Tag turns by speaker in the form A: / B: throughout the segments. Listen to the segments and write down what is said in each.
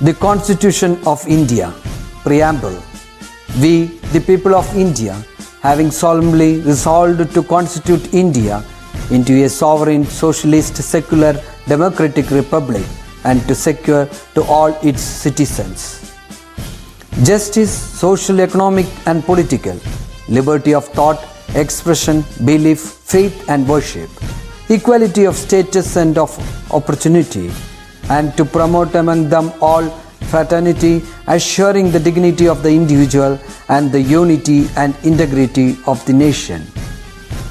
A: The Constitution of India, Preamble. We, the people of India, having solemnly resolved to constitute India into a sovereign, socialist, secular, democratic republic and to secure to all its citizens justice, social, economic and political, liberty of thought, expression, belief, faith and worship, equality of status and of opportunity, and to promote among them all fraternity, assuring the dignity of the individual and the unity and integrity of the nation.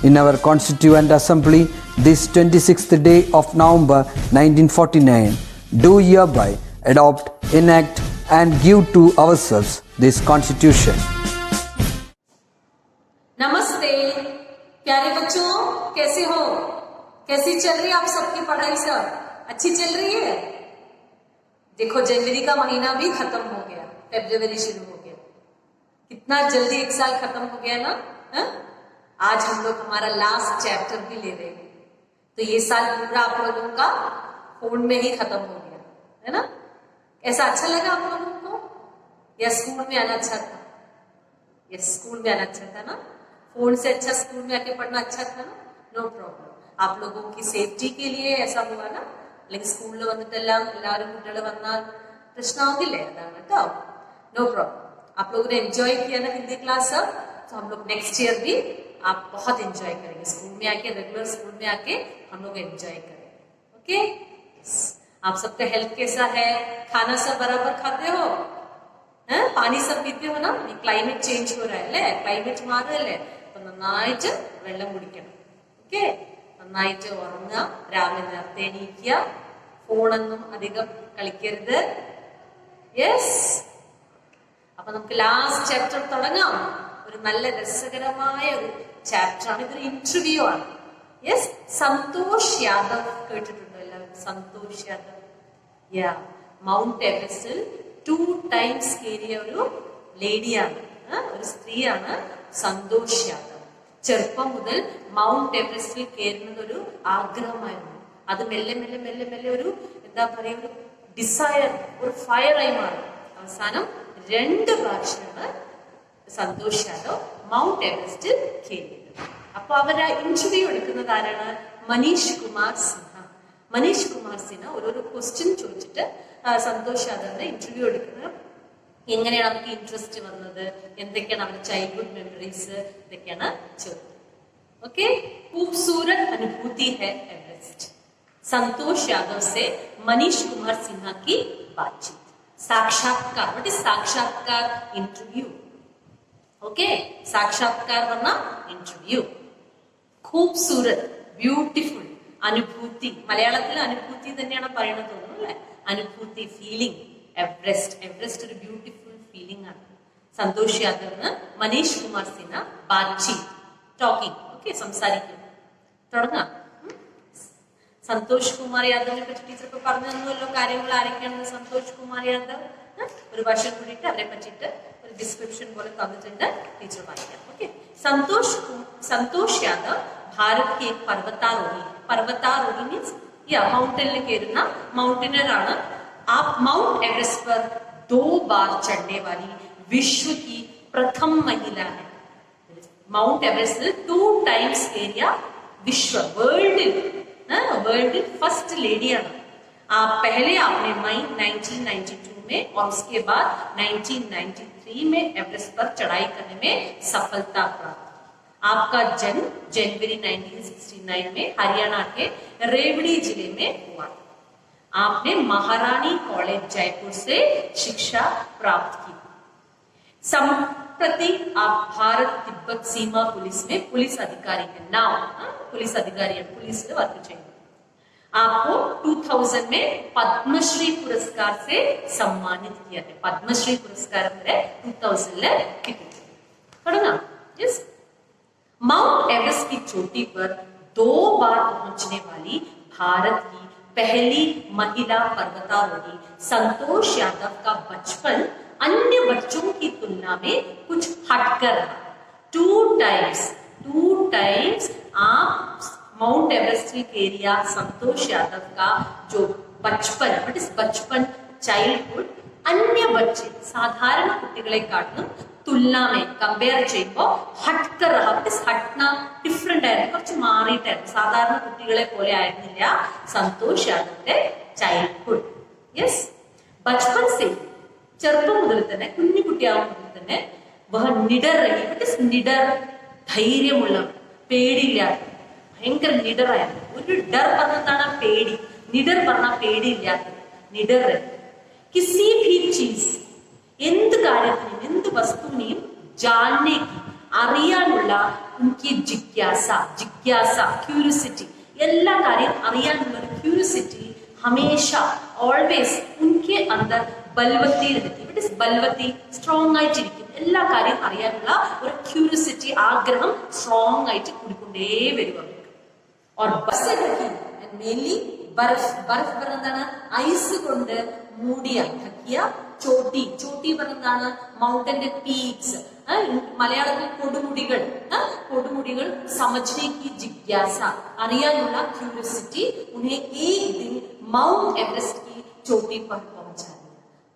A: In our Constituent Assembly, this 26th day of November 1949, do hereby adopt, enact and give to ourselves this Constitution.
B: नमस्ते प्यारे बच्चों, कैसे हो? कैसी चल रही है आप सबकी पढ़ाई? सब अच्छी चल रही है? देखो, जनवरी का महीना भी खत्म हो गया, फरवरी शुरू हो गया। कितना जल्दी एक साल खत्म हो गया ना? हा? आज हम लोग हमारा लास्ट चैप्टर भी ले रहे हैं, तो ये साल पूरा आप लोगों का फोन में ही खत्म हो गया है ना? ऐसा अच्छा लगा आप लोगों को या स्कूल में आना अच्छा था? यस, स्कूल में आना अच्छा था ना? फोन से अच्छा स्कूल में आके पढ़ना अच्छा था ना? नो प्रॉब्लम, आप लोगों की सेफ्टी के लिए ऐसा हुआ ना? അല്ലെങ്കിൽ സ്കൂളിൽ വന്നിട്ടെല്ലാം എല്ലാവരും കുട്ടികൾ വന്നാൽ പ്രശ്നമാകില്ലേ? അതാണ് കേട്ടോ, नो प्रॉब्लम। आप लोगों ने एंजॉय किया ना हिंदी क्लास सब? तो हम लोग नेक्स्ट ईयर भी आप बहुत एंजॉय करेंगे स्कूल में आके, रेगुलर स्कूल में आके हम लोग एंजॉय करेंगे। ओके, आप सबका हेल्थ कैसा है? खाना सब बराबर खाते हो? പാനി सब पीते हो ना? ക്ലൈമറ്റ് ചേഞ്ച് हो रहा है അല്ലേ? ക്ലൈമറ്റ് മാറുകയല്ലേ? അപ്പൊ നന്നായിട്ട് വെള്ളം കുടിക്കണം. ഓക്കെ, നന്നായിട്ട് ഉറങ്ങുക, രാവിലെ നേരത്തെ എണീക്കുക, ഫോണൊന്നും അധികം കളിക്കരുത്. യെസ്, അപ്പൊ നമുക്ക് ലാസ്റ്റ് ചാപ്റ്റർ തുടങ്ങാം. ഒരു നല്ല രസകരമായ ഒരു ചാപ്റ്റർ ആണ്, ഇതൊരു ഇന്റർവ്യൂ ആണ്. യെസ്, സന്തോഷ് യാദവ് കേട്ടിട്ടുണ്ടോ എല്ലാവരും? സന്തോഷ് യാദവ്, യാ, മൗണ്ട് എവറസ്റ്റിൽ 2 times കയറിയ ഒരു ലേഡിയാണ്, ഒരു സ്ത്രീയാണ് സന്തോഷ് യാദവ്. ചെറുപ്പം മുതൽ മൗണ്ട് എവറസ്റ്റിൽ കയറുന്നത് ഒരു ആഗ്രഹമായിരുന്നു. അത് മെല്ലെ മെല്ലെ മെല്ലെ മെല്ലെ ഒരു എന്താ പറയുക, ഒരു ഡിസയർ, ഒരു ഫയറായി മാറി. അവസാനം 2 പ്രാവശ്യമാണ് സന്തോഷ് യാദവ് മൗണ്ട് എവറസ്റ്റ് കയറിയത്. അപ്പൊ അവരെ ഇന്റർവ്യൂ എടുക്കുന്നത് ആരാണ്? മനീഷ് കുമാർ സിൻഹ. മനീഷ് കുമാർ സിൻഹ ഓരോരോ ക്വസ്റ്റ്യൻ ചോദിച്ചിട്ട് സന്തോഷ് യാദവിനെ ഇന്റർവ്യൂ എടുക്കുന്നത്. എങ്ങനെയാണ് അവർക്ക് ഇൻട്രസ്റ്റ് വന്നത്, എന്തൊക്കെയാണ് അവരുടെ ചൈൽഡ്ഹുഡ് മെമ്മറീസ്, ഇതൊക്കെയാണ് ചോദ്യം. ओके, खूबसूरत अनुभूति है एवरेस्ट, संतोष यादव से मनीष कुमार सिन्हा की बातचीत. साक्षात्कार, व्हाट इज साक्षात्कार? इंटरव्यू. ओके, साक्षात्कार वरना इंटरव्यू. खूबसूरत, ബ്യൂട്ടിഫുൾ, അനുഭൂതി, മലയാളത്തിൽ അനുഭൂതി തന്നെയാണ് പറയണത് തോന്നുന്നു അല്ലെ? അനുഭൂതി, ഫീലിംഗ്. എവറസ്റ്റ്, എവറസ്റ്റ് ഒരു ബ്യൂട്ടിഫുൾ ഫീലിംഗ് ആണ്. സന്തോഷ് യാദവ് മനീഷ് കുമാർ സിൻഹ ബാത്ചീത്, ടോക്കിംഗ്. ഓക്കെ, സംസാരിക്കും. തുടങ്ങാം. സന്തോഷ് കുമാർ യാദവിനെ പറ്റി ടീച്ചർ ഇപ്പൊ പറഞ്ഞു തന്നുവല്ലോ കാര്യങ്ങൾ. ആരൊക്കെയാണെന്ന്? സന്തോഷ് കുമാർ യാദവ് ഒരു വർഷം കൂടിയിട്ട് അവരെ പറ്റിയിട്ട് ഒരു ഡിസ്ക്രിപ്ഷൻ പോലെ തന്നിട്ടുണ്ട്, ടീച്ചർ വായിക്കാം. ഓക്കെ, സന്തോഷ് യാദവ് ഭാരത് കെ പർവതാരോഹി. പർവതാരോഹി മീൻസ് മൗണ്ടനിൽ കയറുന്ന മൗണ്ടനർ ആണ്. आप माउंट एवरेस्ट पर 2 बार चढ़ने वाली विश्व की प्रथम महिला है. माउंट एवरेस्ट 2 times एरिया विश्व, वर्ल्ड फर्स्ट लेडी है. आप पहले आपने मई 1992 में और उसके बाद 1993 में एवरेस्ट पर चढ़ाई करने में सफलता प्राप्त. आपका जन्म जनवरी 1969 में हरियाणा के रेवड़ी जिले में हुआ. आपने महारानी कॉलेज जयपुर से शिक्षा प्राप्त की. संप्रति आप भारत तिब्बत सीमा पुलिस में पुलिस अधिकारी है. नाउ पुलिस अधिकारी है, पुलिस वर्क चाहिए. आपको 2000 में पद्मश्री पुरस्कार से सम्मानित किया है. पद्मश्री पुरस्कार 2000 कितना? यस, माउंट एवरेस्ट की चोटी पर 2 बार पहुंचने वाली भारत की पहली महिला पर्वतारोही संतोष यादव का बचपन अन्य बच्चों की तुलना में कुछ हटकर रहा. 2 times आप mount Everest area Santosh Yadav का जो बचपन, बट इस बचपन, चाइल्डहुड, അന്യ ബच्चे സാധാരണ കുട്ടികളെക്കാട്ടിലും തുലനാമേ കമ്പയർ ചെയ്യുമ്പോൾ ഹട്ട്കർ ഹട്ട്ന ഡിഫറെന്റ് ആയിരുന്നു, കുറച്ച് മാറിയിട്ടായിരുന്നു. സാധാരണ കുട്ടികളെ പോലെ ആയിരുന്നില്ല സന്തോഷ് യാദവിന്റെ ചൈൽഡ്ഹുഡ്. യെസ്, ബച്പൻ സെ ചെറുപ്പം മുതൽ തന്നെ, കുഞ്ഞു കുട്ടിയാവും മുതൽ തന്നെ വഹ നിഡർ രഹി. What is നിഡർ? ധൈര്യമുള്ള, പേടിയില്ലാത്ത, ഭയങ്കര നിഡറായിരുന്നു. ഒരു ഡർ പറഞ്ഞതാണ് പേടി, നിഡർ പറഞ്ഞ പേടിയില്ലാത്തത്, നിഡർ രഹി. കിസി ഭി ചീസ്, എന്ത് കാര്യത്തിനും എന്ത് വസ്തുവിനെയും ജാനേക്ക് അറിയാനുള്ള ഉनकी ജിജ്ഞാസ ക്യൂരിയോസിറ്റി, എല്ലാ കാര്യം അറിയാനുള്ള ഒരു ക്യൂരിയോസിറ്റി ഹമേശ ഓൾവേസ് ഉनके अंदर ബൽവത്തി रहती. ഇറ്റ് ഈസ് ബൽവത്തി, സ്ട്രോങ് ആയിട്ടിരിക്കും. എല്ലാ കാര്യം അറിയാനുള്ള ഒരു ക്യൂരിയോസിറ്റി, ആഗ്രഹം സ്ട്രോങ് ആയിട്ട് കൂടിക്കൊണ്ടേ വരും അവർക്ക്. और बसे ढकी and mainly बर्फ പറഞ്ഞതാണ് ഐസ് കൊണ്ട് മൂടിയ ढकिയ ചോട്ടി. ചോട്ടി പറഞ്ഞതാണ് മൗണ്ടന്റെ പീക്സ്. മലയാളത്തിൽ കൊടുമുടികൾ. കൊടുമുടികൾ समझने की जिज्ञासा, അറിയാനുള്ള ക്യൂരിയോസിറ്റി उन्हें एक दिन माउंट एवरेस्ट की चोटी पर पहुंचा.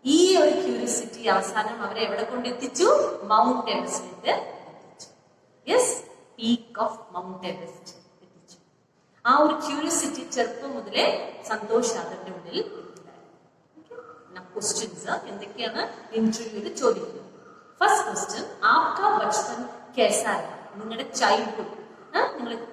B: ഈ ഒരു ക്യൂരിയോസിറ്റി അവസാനം അവരെ എവിടെ കൊണ്ടെത്തിച്ചു? മൗണ്ട് എവറസ്റ്റിൽ എത്തിച്ചു. Yes, peak of mount Everest എത്തിച്ചു. ആ ഒരു ക്യൂരിയോസിറ്റി ചെറുപ്പം മുതലേ സന്തോഷ് യാദവിന്റെ ഉള്ളിൽ ക്വസ്റ്റ്യൻസ് എന്തൊക്കെയാണ് ഇന്റർവ്യൂവിൽ ചോദിക്കുന്നത്. ഫസ്റ്റ് ക്വസ്റ്റ്യൻ, ആപ്കാ ബച്പൻ कैसा है? നിങ്ങളുടെ ചൈൽഡ്ഹുഡ്,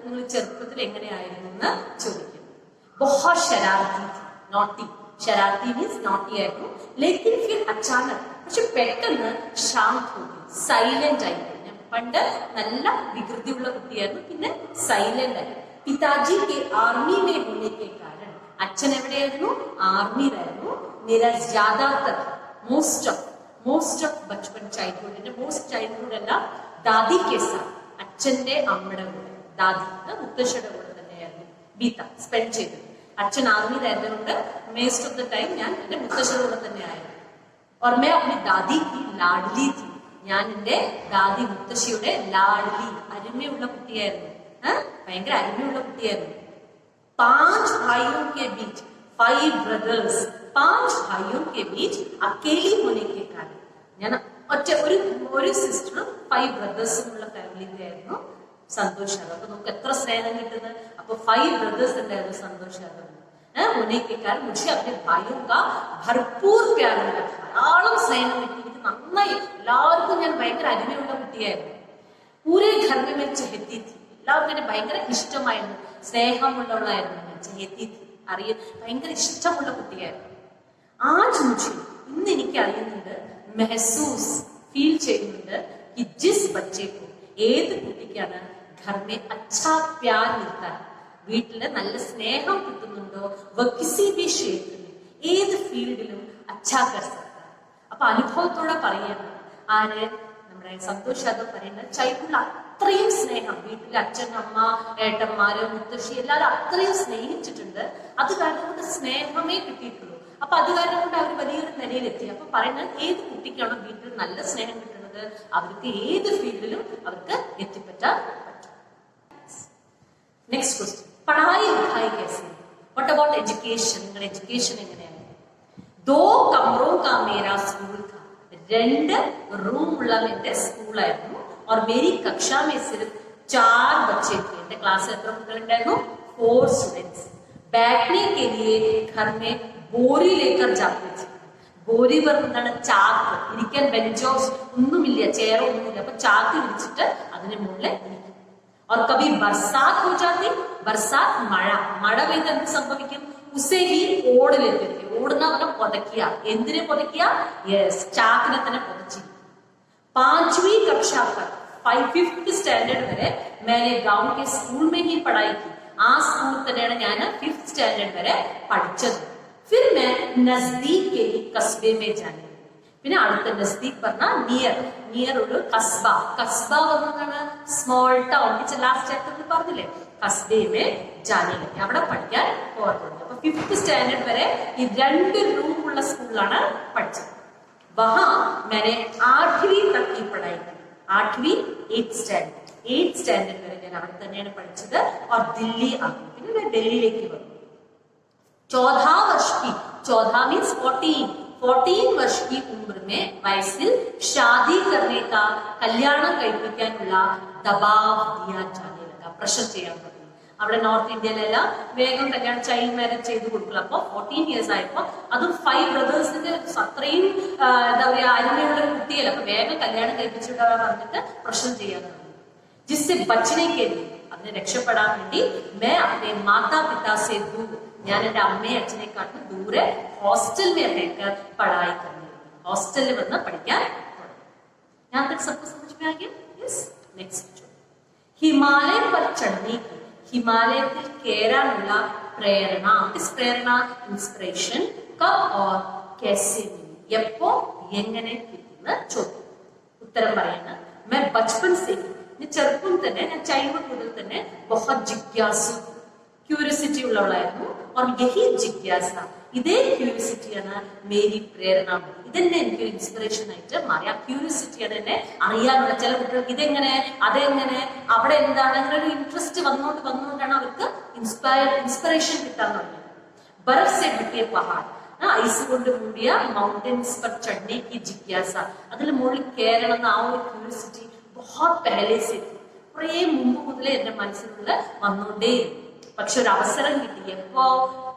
B: നിങ്ങൾ ചെറുപ്പത്തിൽ എങ്ങനെയായിരുന്നു എന്ന് ചോദിക്കുന്നു. बहुत शरारती थी, नॉटी. शरारती मीन्स नॉटी ആയിരുന്നു. लेकिन फिर अचानक, പക്ഷെ പെട്ടെന്ന് ശാന്ത് होगी, സൈലന്റ് ആയി. ഞാൻ പണ്ട് നല്ല വികൃതിയുള്ള കുട്ടിയായിരുന്നു, പിന്നെ സൈലന്റ് ആയി. പിതാജി के आर्मी में होने के कारण, അച്ഛൻ എവിടെയായിരുന്നു? ആർമിയിലായിരുന്നു. मेरा ज्यादातर മോസ്റ്റ് ഓഫ് ബച്പൻ ചൈൽഡ്ഹുഡിന്റെ മോസ്റ്റ് ചൈൽഡ്ഹുഡ് എല്ലാം ദാദി के साथ, അച്ഛന്റെ അമ്മയുടെ കൂടെ, ദാദി മുത്തശ്ശിയുടെ കൂടെ തന്നെയായിരുന്നു ബീത്ത സ്പെൻഡ് ചെയ്തത്. അച്ഛൻ ആർമിയിലായിരുന്നതുകൊണ്ട് മോസ്റ്റ് ഓഫ് ദ ടൈം ഞാൻ എന്റെ മുത്തശ്ശിയുടെ കൂടെ തന്നെയായിരുന്നു. और मैं अपनी दादी की लाडली थी. ഞാൻ എന്റെ ദാദി മുത്തശ്ശിയുടെ ലാഡ്ലി, അരുമയുള്ള കുട്ടിയായിരുന്നു. ഭയങ്കര അരുമയുള്ള കുട്ടിയായിരുന്നു. 5 भाइयों के बीच, 5 brothers, 5 भाइयों के बीच अकेली होने के कारण, ഞാൻ ഒറ്റ ഒരു സിസ്റ്ററും 5 ബ്രദേഴ്സും ഉള്ള ഫാമിലിയിലായിരുന്നു സന്തോഷ് യാദവ്. അപ്പൊ നമുക്ക് എത്ര സ്നേഹം കിട്ടുന്നത്. അപ്പൊ 5 ബ്രദേഴ്സ് ഉണ്ടായിരുന്നു സന്തോഷ് യാദവ്. होने के कारण मुझे अपने भाइयों का भरपूर प्यार मिला. ധാരാളം സ്നേഹം കിട്ടി എനിക്ക്. നന്നായി എല്ലാവർക്കും ഞാൻ ഭയങ്കര അരുമയുള്ള കുട്ടിയായിരുന്നു. പൂരെ घर में मैं चहती थी. എല്ലാവർക്കും എന്നെ ഭയങ്കര ഇഷ്ടമായിരുന്നു, സ്നേഹമുള്ളവളായിരുന്നു ഞാൻ. ചഹത്തി थी, ഭയങ്കര ഇഷ്ടമുള്ള കുട്ടിയായിരുന്നു. ആജ് മുझे, ഇന്ന് എനിക്ക് അറിയുന്നുണ്ട്, മെഹസൂസ് ഫീൽ ചെയ്യുന്നുണ്ട്, कि जिस बच्चे को, ഏത് കുട്ടിക്കാണ് घर में अच्छा प्यार मिलता है, വീട്ടില് നല്ല സ്നേഹം കിട്ടുന്നുണ്ടോ, കിസി ബി ക്ഷേത്രത്തിൽ, ഏത് ഫീൽഡിലും അച്ഛാ കർ സക്ത. അപ്പൊ അനുഭവത്തോടെ പറയാണ് ആര്? നമ്മുടെ സന്തോഷ് യാദവ് പറയുന്നത് ചൈൽഡ്ഹുഡിൽ അത്രയും സ്നേഹം, വീട്ടിലെ അച്ഛൻ, അമ്മ, ഏട്ടന്മാര്, മുത്തശ്ശി എല്ലാവരും അത്രയും സ്നേഹിച്ചിട്ടുണ്ട്. അത് കാരണം കൊണ്ട് സ്നേഹമേ കിട്ടിയിട്ടുള്ളൂ. അപ്പൊ അത് കാരണം കൊണ്ട് അവർ വലിയൊരു നിലയിലെത്തി. അപ്പൊ പറയുന്നത് ഏത് കുട്ടിക്കാണോ വീട്ടിൽ നല്ല സ്നേഹം കിട്ടുന്നത്, അവർക്ക് ഏത് ഫീൽഡിലും അവർക്ക് എത്തിപ്പറ്റാൻ പറ്റും. നെക്സ്റ്റ് ക്വസ്റ്റ്യൻ, പഠായി ലിഖായി कैसे? What about education? നിങ്ങളുടെ എഡ്യൂക്കേഷൻ എങ്ങനെയാണ്? 2 कमरों का मेरा स्कूल था. 2 റൂം ഉള്ള എന്റെ സ്കൂളായിരുന്നു. और मेरी कक्षा में सिर्फ 4 बच्चे थे. എന്റെ ക്ലാസ്സിൽ എത്ര കുട്ടികളുണ്ടായിരുന്നു? 4 स्टूडेंट्स. बैठने के लिए घर में बोरी लेकर जाते थे. ബോരി പറഞ്ഞാണ് ചാക്ക്. ഇരിക്കാൻ ബെഞ്ചോ ഒന്നുമില്ല, ചെയറോ ഒന്നുമില്ല. അപ്പൊ ചാക്ക് വിരിച്ചിട്ട് അതിന് മുകളിൽ ഇരിക്കും. और कभी बरसात हो जाती, बरसात മഴ പെയ്ത് എന്ത് സംഭവിക്കും? ഉസേ ഹി ഓടിലെത്തി. ഓടുന്ന പറഞ്ഞ പൊതയ്ക്കുക. എന്തിനെ പൊതയ്ക്കുക? യെസ്, ചാക്കിനെ തന്നെ പൊതച്ചിരിക്കും. 5वीं कक्षा पर 5th സ്റ്റാൻഡേർഡ് വരെ मैंने गांव के स्कूल में ही पढ़ाई की. ആ സ്കൂളിൽ തന്നെയാണ് ഞാൻ 5th സ്റ്റാൻഡേർഡ് വരെ പഠിച്ചത്. फिर मैं नजदीक के ही कस्बे में जाने. പിന്നെ അടുത്ത നസ്ദീക് പറഞ്ഞ നിയർ ഒരു കസ്ബ. കസ്ബ പറഞ്ഞാണ് സ്മോൾ ടൗൺ. ലാസ്റ്റ് ചാപ്റ്ററിൽ പറഞ്ഞില്ലേ, കസ്ബേമേ ജാനെ, അവിടെ പഠിക്കാൻ പോകാൻ തുടങ്ങി. അപ്പൊ 5th സ്റ്റാൻഡേർഡ് വരെ ഈ 2 റൂം ഉള്ള സ്കൂളിലാണ് പഠിച്ചത്. വഹാ मैंने 8वीं तक की पढ़ाई की. 8वीं 8th സ്റ്റാൻഡേർഡ് വരെ ഞാൻ അവിടെ തന്നെയാണ് പഠിച്ചത്. और दिल्ली आ गई. പിന്നെ ഞാൻ ഡൽഹിയിലേക്ക് വന്നു. 14 വർഷ की, 14 मीन्स 14 14 वर्ष की उम्र में വയസ്സിൽ शादी करने का കല്യാണം കഴിപ്പിക്കാനുള്ള ദബാവ് दिया जाने लगा. പ്രഷർ ചെയ്യാൻ തുടങ്ങി. അവിടെ നോർത്ത് ഇന്ത്യയിലെല്ലാം വേഗം കല്യാണം ചൈൽഡ് മാരേജ് ചെയ്ത് കൊടുക്കുക. അപ്പൊ 14 ഇയേഴ്സ് ആയപ്പോ അതും 5 ബ്രദേഴ്സിന്റെ അത്രയും എന്താ പറയാ അരുമയുള്ള ഒരു കുട്ടിയല്ല. അപ്പൊ വേഗം കല്യാണം കഴിപ്പിച്ചിട്ടാ പറഞ്ഞിട്ട് പ്രഷർ ചെയ്യാൻ തുടങ്ങി. ജിസ്സെ ബച്ചനെ के लिए അതിനെ രക്ഷപ്പെടാൻ വേണ്ടി मैं अपने माता पिता से दूर ഞാൻ എന്റെ അമ്മയെ അച്ഛനെക്കാട്ടും ദൂരെ ഹോസ്റ്റൽ में रहकर पढ़ाई करने लगी. ഹോസ്റ്റലിൽ വന്ന് പഠിക്കാൻ തുടങ്ങി. यहाँ तक सबको समझ में आ गया? यस. नेक्स्ट हिमालय पर चढ़ने की ഹിമാലയത്തിൽ കയറാനുള്ള പ്രേരണ. ഇസ് പ്രേരണ ഇൻസ്പിറേഷൻ കബ് ഓർ कैसे मिली? എപ്പോ എങ്ങനെ കിട്ടുന്ന ചോദ്യം. ഉത്തരം പറയാണ് मैं बचपन से ചെറുപ്പം തന്നെ ഞാൻ ചൈൽഡ്ഹുഡ് മുതൽ തന്നെ बहुत ജിജ്ഞാസു ക്യൂരിയോസിറ്റി ഉള്ളവളായിരുന്നു. और यही जिज्ञासा ഇതേ ക്യൂരിയോസിറ്റിയാണ് മേരി പ്രേരണ. ഇതെന്നെ എനിക്ക് ഇൻസ്പിറേഷൻ ആയിട്ട് മാറി. ആ ക്യൂരിയോസിറ്റിയാണ് എന്നെ അറിയാനുള്ള. ചില കുട്ടികൾക്ക് ഇതെങ്ങനെ അതെങ്ങനെ അവിടെ എന്താണ് അങ്ങനെ ഒരു ഇൻട്രസ്റ്റ് വന്നുകൊണ്ടാണ് അവർക്ക് ഇൻസ്പിറേഷൻ കിട്ടാൻ തുടങ്ങിയത്. ബർഫ് സെ ഢके പഹാഡ് ഐസ് കൊണ്ട് മൂടിയ മൗണ്ടൻസ് पर चढ़ने की जिज्ञासा അതിൽ മുകളിൽ കയറണം എന്ന ആ ഒരു ക്യൂരിയോസിറ്റി बहुत पहले से കുറേ മുമ്പ് മുതലേ എന്റെ മനസ്സിലുള്ള വന്നുകൊണ്ടേയിരുന്നു. പക്ഷെ ഒരു അവസരം കിട്ടിയപ്പോ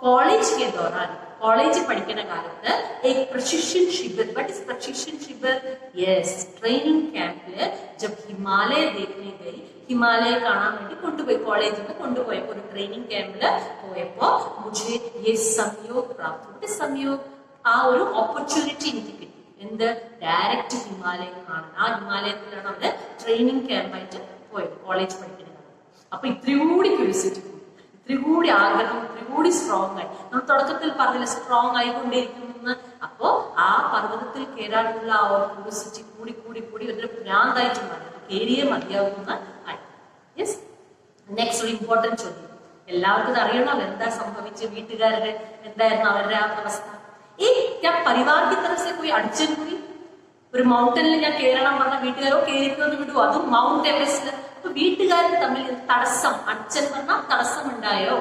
B: കോളേജ് के दौरान കോളേജിൽ പഠിക്കുന്ന കാലത്ത് एक प्रशिक्षण शिविर बट इस प्रशिक्षण शिविर यस ट्रेनिंग कैंपिല് जब हिमालय देखने गई ഹിമാലയ കാണാൻ വേണ്ടി കൊണ്ടുപോയി കോളേജിൽ നിന്ന് കൊണ്ടുപോയപ്പോ ഒരു ട്രെയിനിങ് ക്യാമ്പില് പോയപ്പോ मुझे ये संयोग प्राप्त हुआ. संयोग ആ ഒരു ഓപ്പർച്യൂണിറ്റി എനിക്ക് കിട്ടി. എന്ത് ഡയറക്റ്റ് ഹിമാലയം കാണാൻ. ആ ഹിമാലയത്തിലാണ് അവര് ട്രെയിനിങ് ക്യാമ്പായിട്ട് പോയത് കോളേജ് പഠിക്കുന്നത്. അപ്പൊ ഇത്രയും കൂടി ക്യൂരിയോസിറ്റി കൂടി, ഇത്രയും കൂടി ആഗ്രഹം, ഇത്രയും കൂടി സ്ട്രോങ് ആയി. നമ്മൾ തുടക്കത്തിൽ പറഞ്ഞില്ല സ്ട്രോങ് ആയിക്കൊണ്ടേയിരിക്കുമെന്ന്. അപ്പോ ആ പർവ്വതത്തിൽ കയറാനുള്ള ആ ഒരു ക്യൂരിയോസിറ്റി കൂടി കൂടി കൂടി ഒരു ഭ്രാന്തായിട്ട് മാറി. കയറിയേ മതിയാകുന്ന ആയി. യെസ്. നെക്സ്റ്റ് ഒരു ഇമ്പോർട്ടന്റ് ചോദ്യം. എല്ലാവർക്കും ഇത് അറിയണമല്ലോ എന്താ സംഭവിച്ച വീട്ടുകാരുടെ എന്തായിരുന്നു അവരുടെ ആ അവസ്ഥ. ഈ ഞാൻ പരിവാർ की तरफ से कोई अड़चन हुई? ഒരു മൗണ്ടനിൽ ഞാൻ കയറണം പറഞ്ഞ വീട്ടുകാരോ കയറിക്കുന്നത് വിടുവോ? അതും മൗണ്ട് എവറസ്റ്റ്. അപ്പൊ വീട്ടുകാർക്ക് തമ്മിൽ തടസ്സം അടച്ചൻ പറഞ്ഞാൽ തടസ്സം ഉണ്ടായോ?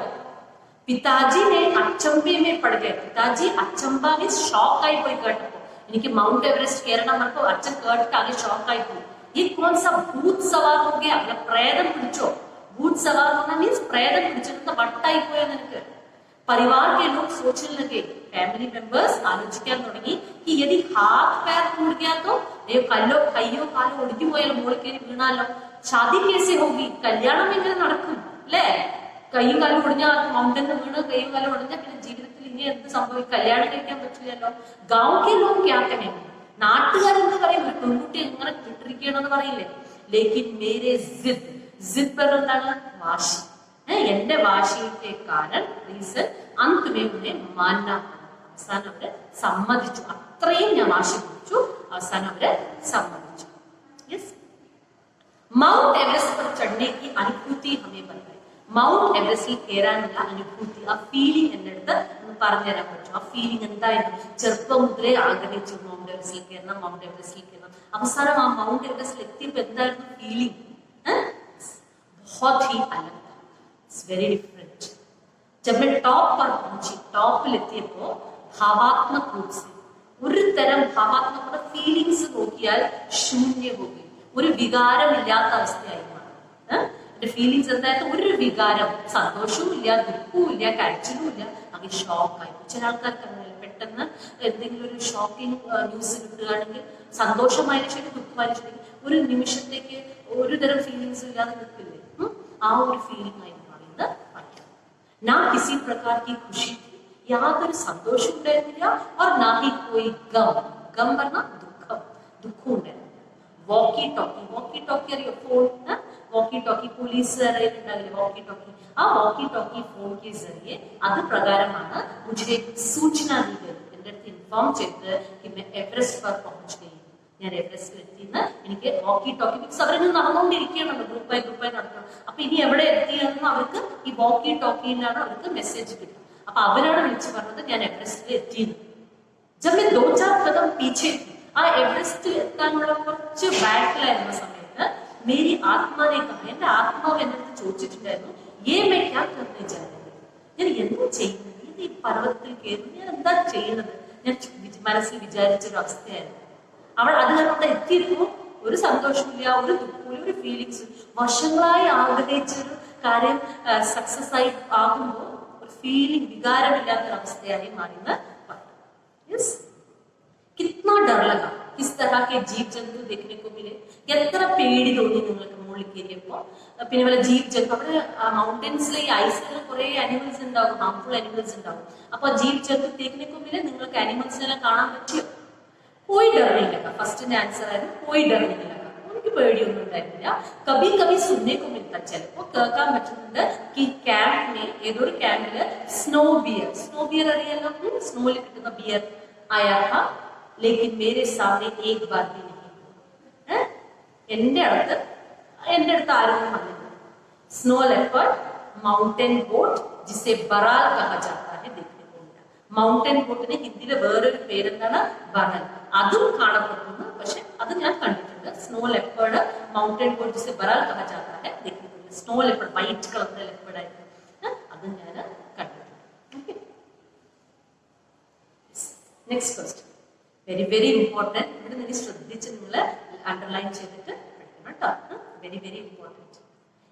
B: പിതാജി അച്ചമ്പയെ പടുകെ. പിതാജി അച്ചമ്പ മീൻസ് ഷോക്കായി പോയി കേട്ടപ്പോ. എനിക്ക് മൗണ്ട് എവറസ്റ്റ് കയറണം പറഞ്ഞപ്പോ അച്ഛൻ കേട്ടിട്ട് ആകെ ഷോക്കായി പോയി. ഈ കോൺസ ഭൂത് സവാർ ഹോ ഗയാ? അല്ല പ്രേതം പിടിച്ചോ? ഭൂത് സവാർ മീൻസ് പ്രേതം പിടിച്ചിട്ട് വട്ടായി പോയോ നിനക്ക്? परिवार के लोग सोचने लगे, फैमिली मेंबर्स ആലോചിക്കാൻ തുടങ്ങി कि यदि हाथ पैर टूट गया तो കയ്യോ കാലോ ഒടിഞ്ഞു പോയാലോ മുകളിൽ കയറി വീണാലോ शादी कैसे होगी? കല്യാണം എങ്ങനെ നടക്കും അല്ലേ? കൈയും കാലും ഒടിഞ്ഞ മൗണ്ടനിൽ വീണ് കൈയും കാലും ഒടിഞ്ഞ പിന്നെ ജീവിതത്തിൽ ഇനി എന്ത് സംഭവിക്കും? കല്യാണം കഴിക്കാൻ പറ്റില്ലല്ലോ. गांव के लोग क्या कहेंगे? നാട്ടുകാരെന്ത് പറയും? ഒരു പെൺകുട്ടി എങ്ങനെ കിട്ടിരിക്കണമെന്ന് പറയില്ലേ? लेकिन मेरे जिद पर എന്താണ്? വാശി. എന്റെ വാശിയുടെ കാരണം റീസൺ അന്തിമേ ഉന്നെ മാന്ന. അവസാനം അവര് സമ്മതിച്ചു. അത്രയും ഞാൻ വാശി പിടിച്ചു. അവസാനം അവര് സമ്മതിച്ചു. യെസ്. മൗണ്ട് എവറസ്റ്റ് पर चढ़ने की अनुभूति हमें बताई. മൗണ്ട് എവറസ്റ്റിൽ കയറാനുള്ള അനുഭൂതി, ആ ഫീലിംഗ് എന്റെ അടുത്ത് ഒന്ന് പറഞ്ഞുതരാൻ പറ്റും. ആ ഫീലിംഗ് എന്തായിരുന്നു? ചെറുപ്പം മുതലേ ആഗ്രഹിച്ചു മൗണ്ട് എവറസ്റ്റിൽ കയറണം, മൗണ്ട് എവറസ്റ്റിൽ കയറണം. അവസാനം ആ മൗണ്ട് എവറസ്റ്റിൽ എത്തിയപ്പോ എന്തായിരുന്നു ഫീലിംഗ്? बहुत ही अलग. It's very different. जब मैं टॉप पर पहुंची, टॉपिൽ എത്തിയപ്പോ ഭാവാത്മക रूप से ഒരു തരം ഭാവാത്മക ഫീലിംഗ്സ് നോക്കിയാൽ ശൂന്യ होगी. ഒരു വികാരമില്ലാത്ത അവസ്ഥയായി മാറി. എന്റെ ഫീലിംഗ്സ് എന്തായിരുന്നു? ഒരു വികാരം, സന്തോഷവും ഇല്ല, ദുഃഖവും ഇല്ല, കരച്ചിലും ഇല്ല. അങ്ങനെ ഷോക്കായി. ചില ആൾക്കാർക്ക് അങ്ങനെ പെട്ടെന്ന് എന്തെങ്കിലും ഒരു ഷോക്കിംഗ് ന്യൂസ് കിട്ടുകയാണെങ്കിൽ സന്തോഷമായതിനു ശരി ദുഃഖമായതിനു ശരി ഒരു നിമിഷത്തേക്ക് ഒരു തരം ഫീലിംഗ്സ് ഇല്ലാതെ നിൽക്കില്ലേ? ആ ഒരു ഫീലിംഗ് ആയി മാറിയത് പഠിക്കാം. ना किसी प्रकार की खुशी थी, യാതൊരു സന്തോഷം ഉണ്ടായിരുന്നില്ല. और ना ही कोई गम പറഞ്ഞാൽ ദുഃഖം ഉണ്ടായിരുന്നില്ല. വോക്കി ടോക്കി അറിയോ? ഫോൺ വോക്കി ടോക്കി പോലീസ് ഉണ്ടാവില്ലേ വോക്കി ടോക്കി? ആ വോക്കി ടോക്കി ഫോൺ के जरिए അത് പ്രകാരമാണ് मुझे सूचना दी गई. എന്റെ അടുത്ത് ഇൻഫോം ചെയ്ത് कि मैं एवरेस्ट पर पहुंच गई. ഞാൻ എവറസ്റ്റിൽ എത്തിയെന്ന് എനിക്ക് വോക്കി ടോക്കി മീൻസ് അവരിങ്ങനെ നടന്നുകൊണ്ടിരിക്കുകയാണല്ലോ, ഗ്രൂപ്പായി നടക്കണം. അപ്പൊ ഇനി എവിടെ എത്തിയെന്ന് അവർക്ക് ഈ വോക്കി ടോക്കിയിലാണ് അവർക്ക് മെസ്സേജ് കിട്ടും. അപ്പൊ അവരാണ് വിളിച്ചു പറഞ്ഞത് ഞാൻ എവറസ്റ്റിൽ എത്തിയെന്ന്. जब मैं 2-4 कदम पीछे थी, ആ എവറസ്റ്റിൽ എത്താനുള്ള കുറച്ച് ബാക്കിലായിരുന്ന സമയത്ത് മേരി ആത്മാനെ കാണാൻ എന്റെ ആത്മാവ് എന്റെ അടുത്ത് ചോദിച്ചിട്ടുണ്ടായിരുന്നു, ये मैं क्या करने जा रही हूँ? ഞാൻ എന്താ ചെയ്യുന്നത്? ഈ പർവ്വതത്തിൽ കയറുന്നു, ഞാൻ എന്താ ചെയ്യുന്നത്? ഞാൻ മനസ്സിൽ വിചാരിച്ചൊരു അവസ്ഥയായിരുന്നു. അവൾ അത് കാരണം അവിടെ എത്തിയപ്പോൾ ഒരു സന്തോഷമില്ല, ഒരു ദുഃഖമില്ല, ഒരു ഫീലിങ്സ്. വർഷങ്ങളായി ആഗ്രഹിച്ചൊരു കാര്യം സക്സസ് ആയി ആകുമ്പോൾ ഒരു ഫീലിംഗ്, വികാരമില്ലാത്തൊരവസ്ഥയായി മാറിയെന്ന് പറഞ്ഞു. യെസ്, कितना डर लगा, किस तरह के जीव जंतु देखने को मिले. എത്ര പേടി തോന്നി നിങ്ങൾക്ക് മുകളിൽ കയറിയപ്പോ. പിന്നെ വല്ല ജീവ് ജന്തു, അവിടെ മൗണ്ടൻസിലെ ഈ ഐസിൽ കുറെ അനിമൽസ് ഉണ്ടാവും, ഹാർംഫുൾ അനിമൽസ് ഉണ്ടാവും. അപ്പൊ ജീവ് ജന്തു देखने को मिले, നിങ്ങൾക്ക് അനിമൽസിനെല്ലാം കാണാൻ പറ്റിയോ? कोई डर नहीं लगा. ഫസ്റ്റിന്റെ ആൻസർ ആയിരുന്നു कोई डर नहीं लगा. എനിക്ക് പേടിയൊന്നും ഉണ്ടായിരുന്നില്ല. കബി കബി സുനനെ को मिलता, ചിലപ്പോ കേൾക്കാൻ പറ്റുന്നുണ്ട് ക്യാമ്പിന്, ഏതൊരു ക്യാമ്പില് സ്നോ ബിയർ അറിയാലോ, സ്നോയിൽ കിട്ടുന്ന ബിയർ ആയാ था, लेकिन मेरे सामने एक बार भी नहीं. എന്റെ അടുത്ത് ആരും വന്നില്ല. स्नो लेपर्ड, माउंटेन गोट जिसे बराल कहा जाता है देखने को मिला. മൗണ്ടൻ ബോട്ടിന് ഹിന്ദിയിലെ വേറൊരു പേരെന്താണ്? ബറൽ. അതും കാണപ്പെടുന്നു, പക്ഷെ അത് ഞാൻ കണ്ടിട്ടുണ്ട്. സ്നോ ലെപ്പേർഡ്, മൗണ്ടൻ ബോട്ട് ജിസെ ബറാൽ കहा जाता है देखने को मिला. സ്നോ ലെപ്പേർഡ് വൈറ്റ് കളറിലെ ലെപ്പേർഡ് ആയിരുന്നു, അതും ഞാൻ കണ്ടിട്ടുണ്ട്. Next question, very very important. ഇവിടെ നിങ്ങൾ ശ്രദ്ധിച്ച് നിങ്ങൾ അണ്ടർലൈൻ ചെയ്തിട്ട് പഠിക്കണം കേട്ടോ. Very very important.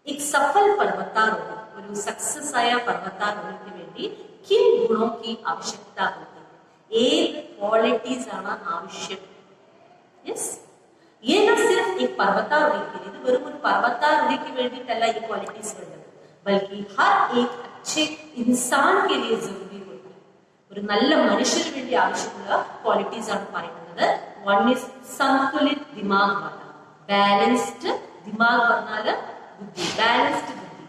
B: एक सफल पर्वतारोही, ഒരു സക്സസ് ആയ पर्वतारोही വേണ്ടി किन गुणों की आवश्यकता होती है? ഏത് ക്വാളിറ്റീസ് ആണ് ആവശ്യം? യെസ്, ये न सिर्फ एक पर्वतारोही के लिए, ഇത് വെറും ഒരു पर्वतारोही വേണ്ടിയിട്ടല്ല ഈ ക്വാളിറ്റീസ് വേണ്ടത്, बल्कि हर एक अच्छे इंसान के लिए जरूरी होती है. ഒരു നല്ല മനുഷ്യന് വേണ്ടി ആവശ്യമുള്ള ക്വാളിറ്റീസ് ആണ് പറയുന്നത്. വൺ ഈസ് സന്തുലിത് ദിമാഗ് വാല, ബാലൻസ്ഡ് ദിമാഗ് പറഞ്ഞാൽ ബുദ്ധി, ബാലൻസ്ഡ് ബുദ്ധി.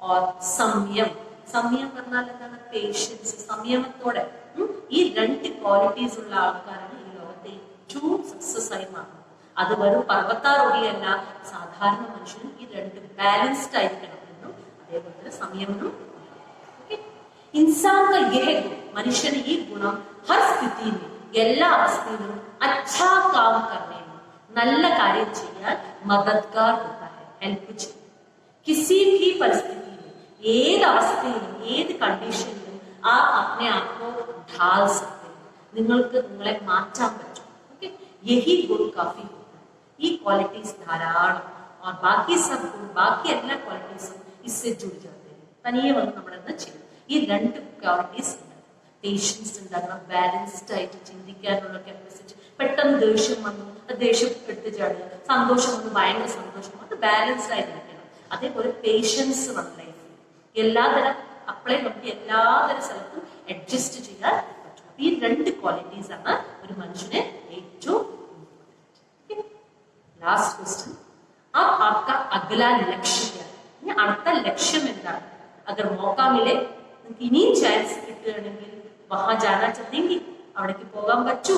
B: ഓർ സംയം, സംയം പറഞ്ഞാൽ എന്താണ്? പേഷ്യൻസ്, സംയമത്തോടെ. ഈ രണ്ട് ക്വാളിറ്റീസ് ഉള്ള ആൾക്കാരാണ് ഈ ലോകത്തെ ഏറ്റവും സക്സസ് ആയി മാറുന്നത്. അത് വെറും पर्वतारोहीയല്ല, സാധാരണ മനുഷ്യനും ഈ രണ്ട് ബാലൻസ്ഡ് ആയിരിക്കണം എന്നും അതേപോലെ തന്നെ സംയമനം. इंसान का यह गुण, മനുഷ്യന് ഈ ഗുണം ഹർ സ്ഥിതിയിൽ, എല്ലാ അവസ്ഥയിലും अच्छा काम करने में, നല്ല കാര്യം ചെയ്യാൻ മദദ്ഗാർ होता है, ഹെൽപ്പ് ചെയ്യും. किसी भी परिस्थिति में, ഏത് അവസ്ഥയിലും ഏത് കണ്ടീഷനിലും ആ अपने आप को ढाल सकते हैं, നിങ്ങൾക്ക് നിങ്ങളെ മാറ്റാൻ പറ്റും. ഓക്കെ, यही गुण काफी होता है. ഈ ക്വാളിറ്റീസ് ധാരാളം. और बाकी सब गुण, ബാക്കി എല്ലാ ക്വാളിറ്റീസും इससे जुड़ जाते हैं, തനിയെ വന്ന് നമ്മളെന്ന് ചെയ്യും. ഈ രണ്ട് ക്വാളിറ്റീസ് ഉണ്ട്. പേഷ്യൻസ് ഉണ്ടാകണം, ബാലൻസ്ഡ് ആയിട്ട് ചിന്തിക്കാനുള്ള കപ്പാസിറ്റി. പെട്ടെന്ന് ദേഷ്യം വന്നു, ദേഷ്യം എടുത്ത് ചാടുക, സന്തോഷം വന്നു, ഭയങ്കര സന്തോഷം, അത് ബാലൻസ്ഡ് ആയിരിക്കണം. അതേപോലെ പേഷ്യൻസ് വന്ന ലൈഫിൽ എല്ലാതരം അപ്ലൈ നമുക്ക് എല്ലാതരം സ്ഥലത്തും അഡ്ജസ്റ്റ് ചെയ്യാൻ പറ്റും. ഈ രണ്ട് ക്വാളിറ്റീസ് ആണ് ഒരു മനുഷ്യനെ ഏറ്റവും ഇമ്പോർട്ടൻറ്റ്. ലാസ്റ്റ് ക്വസ്റ്റ്യൻ, आपका अगला लक्ष्य क्या है? ഇനി അടുത്ത ലക്ഷ്യം എന്താണ്? अगर मौका मिले, നിങ്ങൾക്ക് ഇനിയും ചാൻസ് കിട്ടുകയാണെങ്കിൽ വഹാ ജാനാ ചാഹേംഗി, അവിടേക്ക് പോകാൻ പറ്റൂ,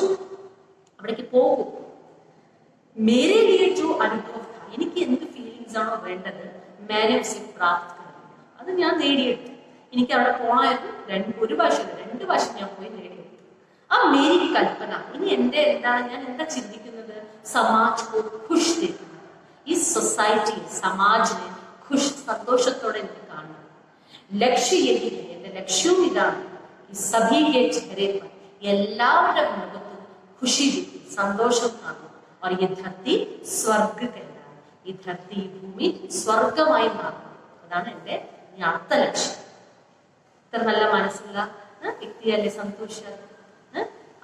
B: അവിടേക്ക് പോകും. മേരെ ലിയെ ജോ അനുഭവ था, എനിക്ക് എന്ത് ഫീലിങ്സ് ആണോ വേണ്ടത്, मैंने उसे प्राप्त कर लिया, അത് ഞാൻ നേടിയെടുത്തു. എനിക്ക് അവിടെ പോകണമായിരുന്നു, ഒരു പ്രാവശ്യം രണ്ട് പ്രാവശ്യം ഞാൻ പോയി നേടിയെടുത്തു. ആ മേരി കൽപ്പന, ഇനി എന്റെ എന്താണ്, ഞാൻ എന്താ ചിന്തിക്കുന്നത്? സമാജ് കോ ഖുഷ് ദേഖുക, ഈ സൊസൈറ്റി സമാജിനെ ഖുഷ്, സന്തോഷത്തോടെ എനിക്ക് കാണണം. ലക്ഷ്യ യഹി ഹൈ, എന്റെ ലക്ഷ്യവും ഇതാണ്. ഈ സഭി കെ ചെഹരെ പർ, എല്ലാവരുടെ മുഖത്തും ഖുഷി ദിഖി, സന്തോഷം കാണും. और ये धरती स्वर्ग कहलाए, ഈ ധരത്തി, ഈ ഭൂമി സ്വർഗമായി മാറണം. അതാണ് എന്റെ അടുത്ത ലക്ഷ്യം. ഇത്ര നല്ല മനസ്സുള്ള വ്യക്തിയല്ലേ സന്തോഷ.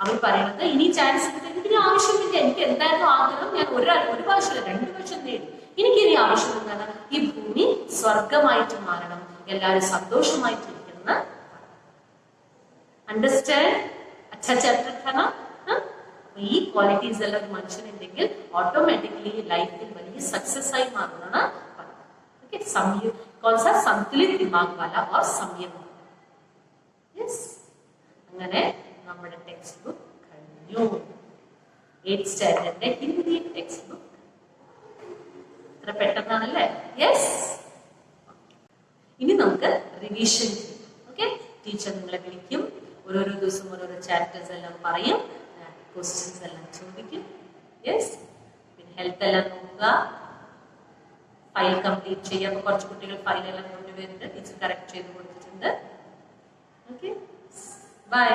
B: അവർ പറയുന്നത് ഇനി ചാൻസ് കിട്ടും, ഇതിന് ആവശ്യമില്ല, എനിക്ക് എന്തായിരുന്നു ആഗ്രഹം, ഞാൻ ഒരു പ്രാവശ്യം രണ്ട് പ്രാവശ്യം നേടി, എനിക്കിനി ആവശ്യം എന്താണ്? ഈ ഭൂമി സ്വർഗമായിട്ട് മാറണം, എല്ലാവരും സന്തോഷമായിട്ടിരിക്കുന്ന. അണ്ടർസ്റ്റാൻഡ്? അച്ഛാ ചാപ്റ്റർ ഖാന. ഈ ക്വാളിറ്റീസ് എല്ലാം ഒരു മനുഷ്യനുണ്ടെങ്കിൽ ഓട്ടോമാറ്റിക്കലി ലൈഫിൽ വലിയ സക്സസ് ആയി മാറുന്നതാണ് പറയുന്നത്. സംയം, കോൺസാ സന്തുലിത് ദിമാഗ് വാല ഓർ സംയമം. യെസ്, അങ്ങനെ നമ്മുടെ ടെക്സ്റ്റ് ബുക്ക് കഴിഞ്ഞു. 8th സ്റ്റാൻഡേർഡിന്റെ Hindi text book. ഇത്ര പെട്ടെന്നാണല്ലേ? യെസ്. ഇനി നമുക്ക് റിവിഷൻ ചെയ്യാം. ഓക്കെ, ടീച്ചർ നിങ്ങളെ വിളിക്കും, ഓരോരോ ദിവസം ഓരോരോ ചാപ്റ്റേഴ്സ് എല്ലാം പറയും, ക്വസ്റ്റ്യൻസ് എല്ലാം ചോദിക്കും. യെസ്, പിന്നെ ഹെൽത്ത് എല്ലാം നോക്കുക, ഫയൽ കംപ്ലീറ്റ് ചെയ്യുക. അപ്പൊ കുറച്ച് കുട്ടികൾ ഫയലെല്ലാം കൊണ്ടുവരുന്നുണ്ട്, ടീച്ചർ കറക്റ്റ് ചെയ്ത് കൊടുത്തിട്ടുണ്ട്. Okay, by.